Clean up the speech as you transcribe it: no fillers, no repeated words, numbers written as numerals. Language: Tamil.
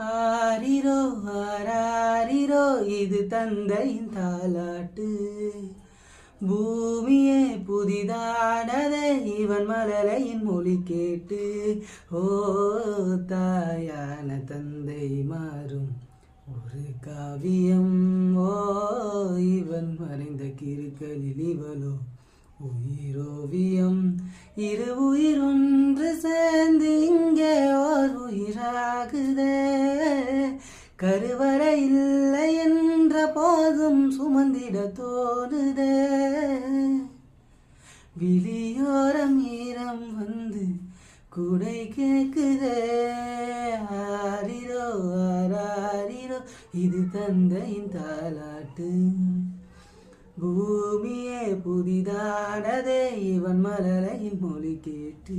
ஆரிரோ ஆராரிரோ இது தந்தையின் தாலாட்டு. பூமியே புதிதானதே இவன் மலரையின் மொழி கேட்டு. ஓ தாயான தந்தை மாறும் ஒரு காவியம். ஓ இவன் மறைந்த கிருக்களில் இவளோ உயிரோவியம். இரு உயிர் ஒன்று சேர்ந்து இங்கே ஓர் உயிராகுதே. கருவறை இல்லை என்ற போதும் சுமந்திட தோணுதே. விழியோரம் ஈரம் வந்து குடை கேக்குதே. ஆரிரோ ஆராரிரோ இது தந்தையின் தாலாட்டு. பூமியே புதிதானதே இவன் மலரையின் மொழி கேட்டு.